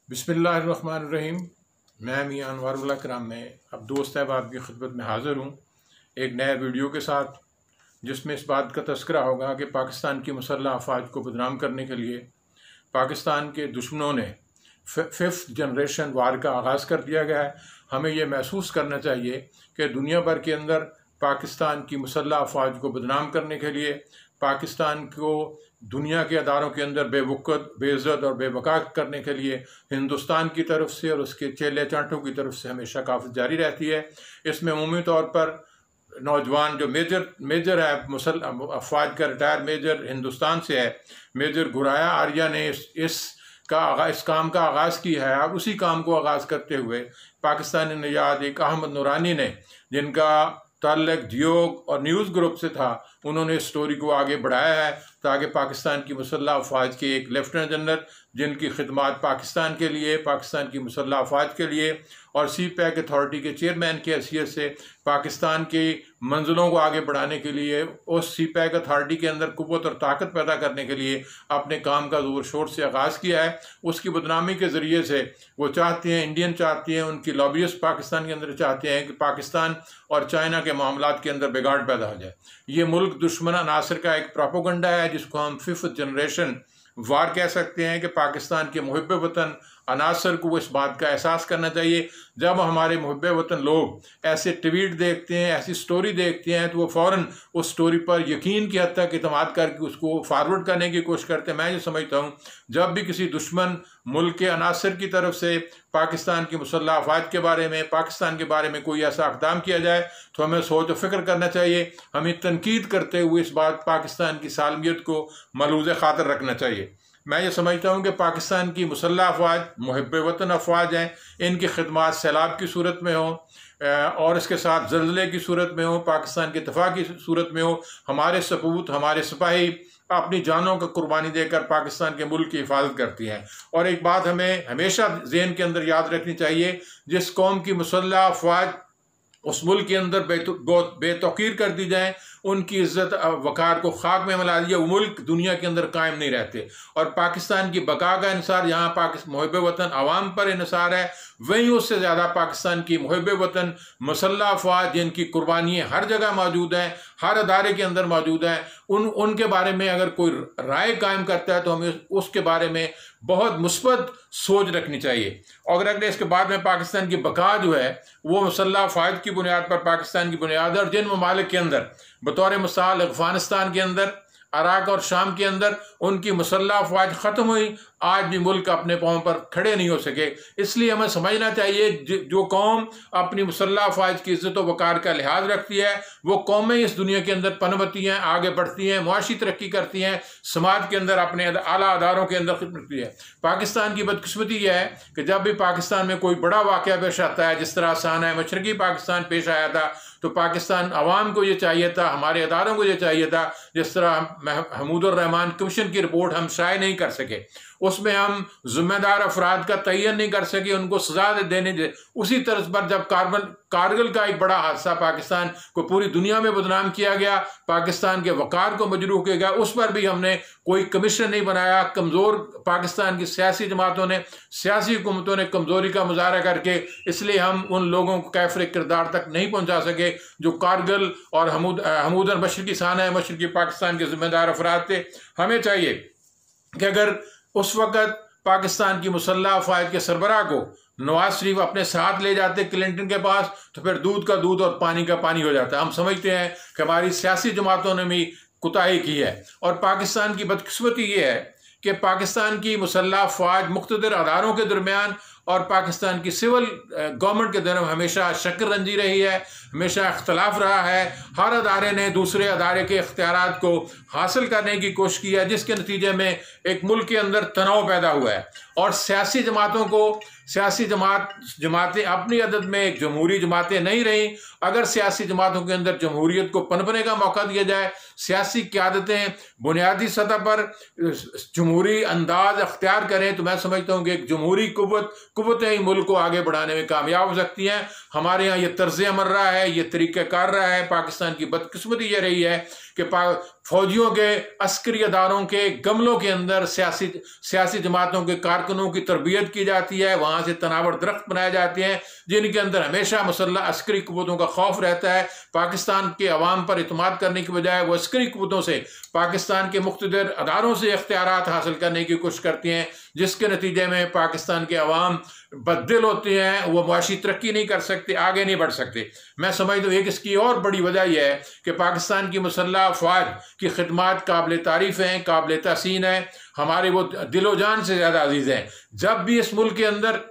बिस्मिल्लाहिर्रहमानिर्रहीम। मैं मियां अनवारुल्लाह कराम में अब दोस्त अहबाब की खिदमत में हाज़िर हूँ एक नए वीडियो के साथ, जिसमें इस बात का तस्करा होगा कि पाकिस्तान की मुसल्लह अफवाज को बदनाम करने के लिए पाकिस्तान के दुश्मनों ने फिफ्थ जनरेशन वार का आगाज़ कर दिया गया है। हमें ये महसूस करना चाहिए कि दुनिया भर के अंदर पाकिस्तान की मुसल्लह अफवाज को बदनाम करने के लिए, पाकिस्तान को दुनिया के अदारों के अंदर बेवकूफ़, बेइज्जत और बेबका करने के लिए हिंदुस्तान की तरफ से और उसके चेले चांटों की तरफ से हमेशा काफ़ी जारी रहती है। इसमें अमूमी तौर पर नौजवान जो मेजर है अफवाज का रिटायर मेजर हिंदुस्तान से है, मेजर गुराया आर्या ने इस काम का आगाज़ किया है। और उसी काम को आगाज़ करते हुए पाकिस्तानी निजात एक अहमद नूरानी ने, जिनका ताल्लुक जियोग और न्यूज़ ग्रुप से था, उन्होंने इस स्टोरी को आगे बढ़ाया है ताकि पाकिस्तान की मुसल्लह अफवाज के एक लेफ्टिनेंट जनरल, जिनकी खिदमत पाकिस्तान के लिए, पाकिस्तान की मुसल्लह अफवाज के लिए और CPAC अथॉरिटी के चेयरमैन की हैसियत से पाकिस्तान की मंजिलों को आगे बढ़ाने के लिए, उस CPAC अथॉरिटी के अंदर कुव्वत और ताकत पैदा करने के लिए अपने काम का ज़ोर शोर से आगाज़ किया है। उसकी बदनामी के ज़रिए से वो चाहते हैं, इंडियन चाहती हैं, उनकी लॉबियस्ट पाकिस्तान के अंदर चाहते हैं कि पाकिस्तान और चाइना के मामलात के अंदर बिगाड़ पैदा हो जाए। ये मुल्क दुश्मन अनासर का एक प्रोपेगेंडा है, जिसको हम फिफ्थ जनरेशन वार कह सकते हैं कि पाकिस्तान के मुहिब वतन अनासर को इस बात का एहसास करना चाहिए। जब हमारे मुहिब वतन लोग ऐसे ट्वीट देखते हैं, ऐसी स्टोरी देखते हैं, तो वो फ़ौरन उस स्टोरी पर यकीन की हद तक इतमाद करके उसको फारवर्ड करने की कोशिश करते हैं। मैं ये समझता हूँ, जब भी किसी दुश्मन मुल्क के अनासर की तरफ से पाकिस्तान की मुसल्लह अफवाज के बारे में, पाकिस्तान के बारे में कोई ऐसा इक़दाम किया जाए, तो हमें सोच और फिक्र करना चाहिए। हमें तनकीद करते हुए इस बात पाकिस्तान की सालमियत को मलूज़ खातर रखना चाहिए। मैं ये समझता हूँ कि पाकिस्तान की मुसल्लह अफवाज मुहिब वतन अफवाज हैं। इनकी खिदमत सैलाब की सूरत में हो और इसके साथ ज़ल्ज़ले की सूरत में हो, पाकिस्तान के दफ़ा की सूरत में हो, हमारे सपूत, हमारे सिपाही अपनी जानों का कुर्बानी देकर पाकिस्तान के मुल्क की हिफाजत करती हैं। और एक बात हमें हमेशा ज़हन के अंदर याद रखनी चाहिए, जिस कौम की मुसल्लह अफवाज उस मुल्क के अंदर बहुत बेतौकीर कर दी जाए, उनकी इज्जत वक़ार को खाक में मिला दिया, वो मुल्क दुनिया के अंदर कायम नहीं रहते। और पाकिस्तान की बका का इंसार यहाँ मुहिब वतन आवाम पर इंसार है, वहीं उससे ज़्यादा पाकिस्तान की मुहिब वतन मुसल्लह अफवाज, जिनकी कुर्बानियाँ हर जगह मौजूद हैं, हर अदारे के अंदर मौजूद हैं, उनके बारे में अगर कोई राय कायम करता है तो हमें उसके बारे में बहुत मुस्बत सोच रखनी चाहिए। और अगर इसके बाद में पाकिस्तान की बका जो है वो मुसल्लह अफवाज की बुनियाद पर, पाकिस्तान की बुनियाद, और जिन ममालिक के अंदर बतौर मिसाल अफगानिस्तान के अंदर, इराक और शाम के अंदर उनकी मुसल्लह अफवाज ख़त्म हुई, आज भी मुल्क अपने पाँव पर खड़े नहीं हो सके। इसलिए हमें समझना चाहिए, जो कौम अपनी मुसल्लह अफवाज की इज़्ज़त व वक़ार का लिहाज रखती है, वो कौमें इस दुनिया के अंदर पनपती हैं, आगे बढ़ती हैं, मुआशी तरक्की करती हैं, समाज के अंदर अपने आला अदारों के अंदर खिदमत करती है। पाकिस्तान की बदकिस्मती यह है कि जब भी पाकिस्तान में कोई बड़ा वाक़या पेश आता है, जिस तरह साना मशरक़ी पाकिस्तान पेश आया था, तो पाकिस्तान अवाम को ये चाहिए था, हमारे अदारों को ये चाहिए था, जिस तरह महमूद रहमान कमीशन की रिपोर्ट हम शाये नहीं कर सके, उसमें हम ज़िम्मेदार अफराद का तयन नहीं कर सके, उनको सजा देने दे। उसी तर्ज पर जब कारगिल का एक बड़ा हादसा पाकिस्तान को पूरी दुनिया में बदनाम किया गया, पाकिस्तान के वक़ार को मजरूह किया गया, उस पर भी हमने कोई कमीशन नहीं बनाया। कमज़ोर पाकिस्तान की सियासी जमातों ने, सियासी हुकूमतों ने कमज़ोरी का मुजाहरा करके, इसलिए हम उन लोगों को कैफ़र किरदार तक नहीं पहुँचा सके जो कारगिल और हमूद मशरक़ी साना मशरक़ी पाकिस्तान के ज़िम्मेदार अफराद थे। हमें चाहिए कि अगर उस वक़्त पाकिस्तान की मुसल्लह अफवाज के सरबराह को नवाज शरीफ अपने साथ ले जाते क्लिंटन के पास, तो फिर दूध का दूध और पानी का पानी हो जाता। हम समझते हैं कि हमारी सियासी जमातों ने भी कुताही की है। और पाकिस्तान की बदकिस्मती ये है कि पाकिस्तान की मुसल्लह अफवाज मुख्तलिफ अदारों के दरमियान और पाकिस्तान की सिविल गवर्नमेंट के दरमियान हमेशा शक्ल रंजी रही है, हमेशा इख्तलाफ रहा है। हर अदारे ने दूसरे अदारे के इख्तियारात को हासिल करने की कोशिश की है, जिसके नतीजे में एक मुल्क के अंदर तनाव पैदा हुआ है। और सियासी जमातों को, सियासी जमातें अपनी अदद में एक जमहूरी जमातें नहीं रहीं। अगर सियासी जमातों के अंदर जमहूरियत को पनपने का मौका दिया जाए, सियासी क़यादतें बुनियादी सतह पर जमहूरी अंदाज अख्तियार करें, तो मैं समझता हूँ कि एक जमहूरी कुव्वतें ही मुल्क को आगे बढ़ाने में कामयाब हो सकती हैं। हमारे यहाँ ये तर्ज़ अमल रहा है, ये तरीक़ाकार रहा है। पाकिस्तान की बदकिस्मती ये रही है कि फौजियों के अस्करी अदारों के गमलों के अंदर सियासी जमातों के कारकुनों की तरबियत की जाती है। वहाँ से तनावर दरख्त बनाए जाते हैं जिनके अंदर हमेशा मुसल्लह अस्करी कुव्वतों का खौफ रहता है। पाकिस्तान के अवाम पर इत्मीनान करने के बजाय वो अस्करी कुव्वतों से, पाकिस्तान के मुख्तलिफ अदारों से इख्तियारात हासिल करने की कोशिश करती हैं, जिसके नतीजे में पाकिस्तान के अवाम बददिल होते हैं, वो मुआशी तरक्की नहीं कर सकते, आगे नहीं बढ़ सकते। मैं समझता हूँ एक इसकी और बड़ी वजह यह है कि पाकिस्तान की मुसल्लह अफवाज की खिदमात काबिल तारीफ़ हैं, काबिल तहसीन है, हमारे वो दिलो जान से ज़्यादा अजीज़ हैं। जब भी इस मुल्क के अंदर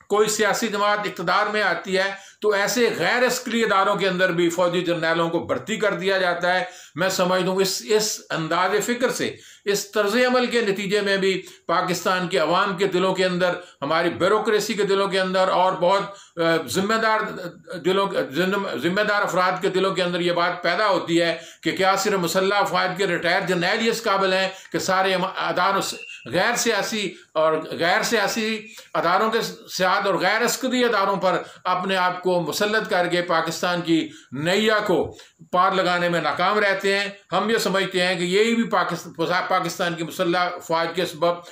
कोई सियासी जमात इक़्तिदार में आती है तो ऐसे गैर अस्करी इदारों के अंदर भी फौजी जर्नैलों को भर्ती कर दिया जाता है। मैं समझता हूँ इस अंदाज़े फ़िक्र से, इस तर्ज़ अमल के नतीजे में भी पाकिस्तान के अवाम के दिलों के अंदर, हमारी ब्यूरोक्रेसी के दिलों के अंदर और बहुत जिम्मेदार अफराद के दिलों के अंदर ये बात पैदा होती है कि क्या सिर्फ मुसल्लह अफवाज के रिटायर्ड जर्नैल इस काबिल हैं कि सारे अदारों, गैर सियासी अदारों के साथ और गैर अस्करी अदारों पर अपने आप को मुसल्लत करके पाकिस्तान की नैया को पार लगाने में नाकाम रहते हैं। हम ये समझते हैं कि यही भी पाकिस्तान की मुसल्लह अफवाज के सबब,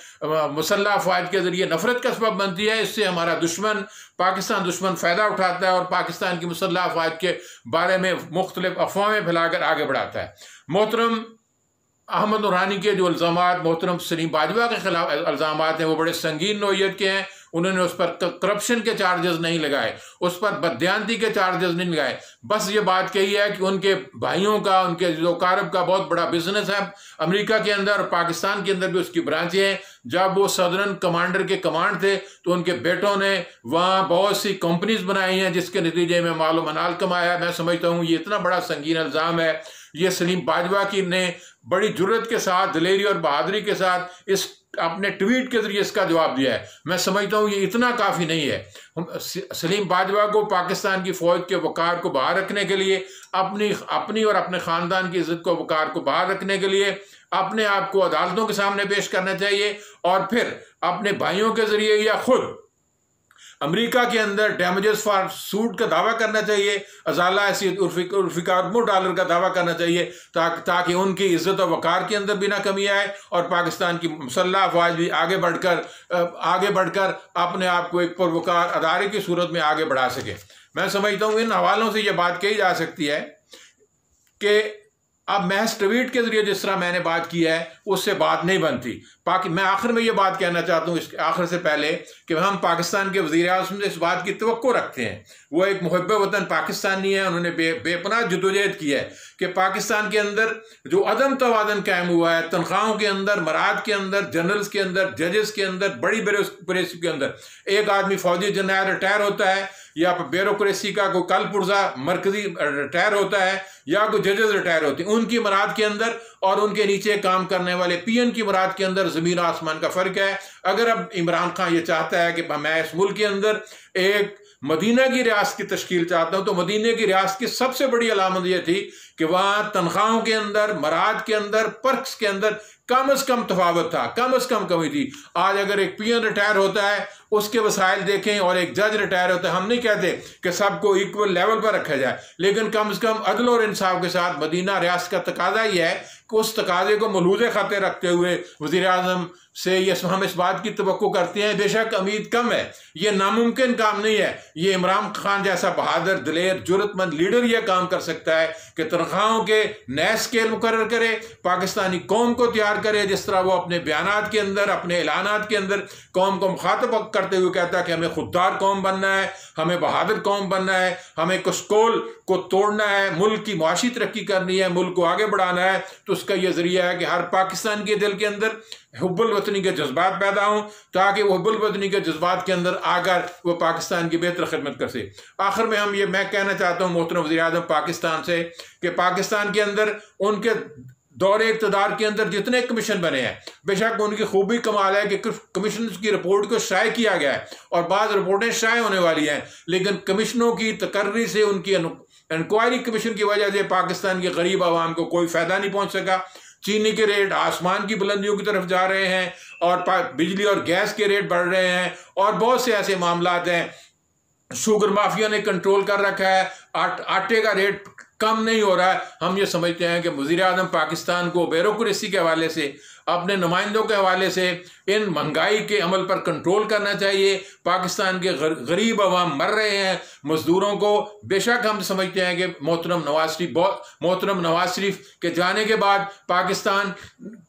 मुसल्लह अफवाज के जरिए नफरत का सबब बनती है। इससे हमारा दुश्मन, पाकिस्तान दुश्मन फ़ायदा उठाता है और पाकिस्तान की मुसल्लह अफवाज के बारे में मुख्तलिफ अफवाहें फैलाकर आगे बढ़ाता है। मोहतरम अहमद नूरानी के जो इल्ज़ामात मोहतरम सलीम बाजवा के खिलाफ इल्ज़ामात हैं वो बड़े संगीन नौइयत के हैं। उन्होंने उस पर करप्शन के चार्जेस नहीं लगाए, उस पर बददियानती के चार्जेस नहीं लगाए, बस ये बात कही है कि उनके भाइयों का, उनके ज़ोकारब का बहुत बड़ा बिजनेस है अमेरिका के अंदर और पाकिस्तान के अंदर भी उसकी ब्रांचें हैं। जब वो सदर्न कमांडर के कमांड थे तो उनके बेटों ने वहाँ बहुत सी कंपनीज बनाई हैं जिसके नतीजे में मालो मनाल कमाया। मैं समझता हूँ ये इतना बड़ा संगीन इल्ज़ाम है, ये सलीम बाजवा की ने बड़ी जुर्रत के साथ, दिलेरी और बहादुरी के साथ इस अपने ट्वीट के जरिए इसका जवाब दिया है। मैं समझता हूँ ये इतना काफ़ी नहीं है। सलीम बाजवा को पाकिस्तान की फ़ौज के वक़ार को बाहर रखने के लिए, अपनी और अपने ख़ानदान की इज़्ज़त को, वक़ार को बाहर रखने के लिए अपने आप को अदालतों के सामने पेश करना चाहिए और फिर अपने भाइयों के ज़रिए या खुद अमेरिका के अंदर डैमेजेस फॉर सूट का दावा करना चाहिए, अजाला हैसियत $1 का दावा करना चाहिए ताकि उनकी इज्जत और वक़ार के अंदर भी ना कमी आए और पाकिस्तान की मुसल्लह अफवाज भी आगे बढ़कर अपने आप को एक पुरवकार अदारे की सूरत में आगे बढ़ा सके। मैं समझता हूँ इन हवालों से ये बात कही जा सकती है कि अब महज ट्वीट के जरिए जिस तरह मैंने बात की है उससे बात नहीं बनती। मैं आखिर में ये बात कहना चाहता हूँ इसके आखिर से पहले कि हम पाकिस्तान के वज़ीर-ए-आज़म से इस बात की तवक्को रखते हैं। वो एक मुहब्बे वतन पाकिस्तानी है, उन्होंने बेपनाह जद्दोजहद की है कि पाकिस्तान के अंदर जो अदम तवाज़ुन कायम हुआ है, तनख्वाहों के अंदर, मराद के अंदर, जनरल्स के अंदर, जजेस के अंदर, बड़ी ब्यूरोक्रेसी के अंदर, एक आदमी फौजी जर्नैल रिटायर होता है या ब्यूरोक्रेसी का कोई कल पुर्जा मरकजी रिटायर होता है या कोई जजेस रिटायर होते हैं, उनकी मराद के अंदर और उनके नीचे काम करने वाले पीएन की मराद के अंदर ज़मीन आसमान का फ़र्क है। अगर अब इमरान खान ये चाहता है कि मैं इस मुल्क के अंदर एक मदीना की रियासत की तश्कील चाहता हूँ, तो मदीने की रियासत की सबसे बड़ी अलामत यह थी कि वहाँ तनख्वाहों के अंदर, मराद के अंदर, पर्क्स के अंदर कम से कम तफावत था, कम से कम कमी थी। आज अगर एक पीएन रिटायर होता है उसके वसाइल देखें और एक जज रिटायर होता है, हम नहीं कहते कि सबको इक्वल लेवल पर रखा जाए, लेकिन कम से कम अदल और इंसाफ के साथ मदीना रियासत का तकाजा ही है कि उस तकाजे को मलूज़े खाते रखते हुए वज़ीर-ए-आज़म से हम इस बात की तवक्को करते हैं। बेशक उम्मीद कम है, ये नामुमकिन काम नहीं है, ये इमरान खान जैसा बहादुर, दिलेर, जुर्रतमंद लीडर यह काम कर सकता है कि तनख्वाहों के नए स्केल मुकर्रर करे, पाकिस्तानी कौम को तैयार करे, जिस तरह वो अपने बयानात के अंदर, अपने ऐलानात के अंदर कौम को मुखातब करते हुए कहता है कि हमें खुददार कौम बनना है, हमें बहादुर कौम बनना है, हमें कशकोल को तोड़ना है, मुल्क की मुआशी तरक्की करनी है, मुल्क को आगे बढ़ाना है। तो उसका यह जरिया है कि हर पाकिस्तान के दिल के अंदर हुब्बुल वतनी के जज्बात पैदा हों, ताकि वो हुब्बुल वतनी के जज्बात के अंदर आकर वो पाकिस्तान की बेहतर खिदमत कर सके। आखिर में मैं कहना चाहता हूँ मोहतरम वज़ीर-ए-आज़म पाकिस्तान से कि पाकिस्तान के अंदर उनके दौरे इक़्तिदार के अंदर जितने कमीशन बने हैं, बेशक उनकी खूबी कमाल है कि कमीशन की रिपोर्ट को शाये किया गया है और बाद रिपोर्टें शाये होने वाली हैं, लेकिन कमीशनों की तकर्री से, उनकी इंक्वायरी कमीशन की वजह से पाकिस्तान के गरीब आवाम को कोई फ़ायदा नहीं पहुँच सका। चीनी के रेट आसमान की बुलंदियों की तरफ जा रहे हैं और बिजली और गैस के रेट बढ़ रहे हैं और बहुत से ऐसे मामलात हैं। शुगर माफिया ने कंट्रोल कर रखा है, आटे का रेट कम नहीं हो रहा है। हम ये समझते हैं कि वज़ीर आज़म पाकिस्तान को ब्यूरोक्रेसी के हवाले से, अपने नुमाइंदों के हवाले से इन महंगाई के अमल पर कंट्रोल करना चाहिए। पाकिस्तान के गरीब अवाम मर रहे हैं, मजदूरों को बेशक हम समझते हैं कि मोहतरम नवाज शरीफ के जाने के बाद पाकिस्तान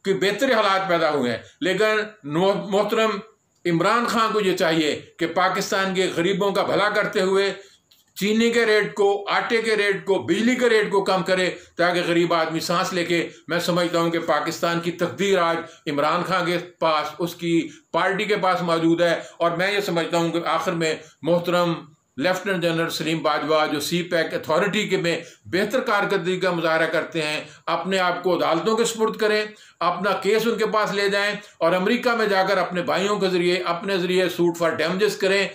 के बेहतर हालात पैदा हुए हैं, लेकिन मोहतरम इमरान खान को ये चाहिए कि पाकिस्तान के गरीबों का भला करते हुए चीनी के रेट को, आटे के रेट को, बिजली के रेट को कम करे, ताकि गरीब आदमी सांस लेके। मैं समझता हूँ कि पाकिस्तान की तकदीर आज इमरान खान के पास, उसकी पार्टी के पास मौजूद है। और मैं ये समझता हूँ कि आखिर में मोहतरम लेफ्टिनेंट जनरल सलीम बाजवा, जो CPEC अथॉरिटी के में बेहतर कारकर्दगी का मुजाहरा करते हैं, अपने आप को अदालतों के सुपुर्द करें, अपना केस उनके पास ले जाएं और अमेरिका में जाकर अपने भाइयों के जरिए, अपने जरिए सूट फॉर डैमेजेस करें,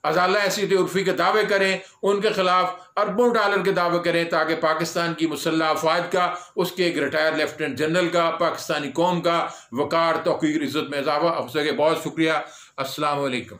अजाला हैसियत उर्फी के दावे करें, उनके खिलाफ अरबों डॉलर के दावे करें, ताकि पाकिस्तान की मुसल्लह अफवाज का, उसके एक रिटायर्ड लेफ्टिनेंट जनरल का, पाकिस्तानी कौम का वकार, तौकीर, इज्जत में इजाफा हो सके। बहुत शुक्रिया। अस्सलाम वालेकुम।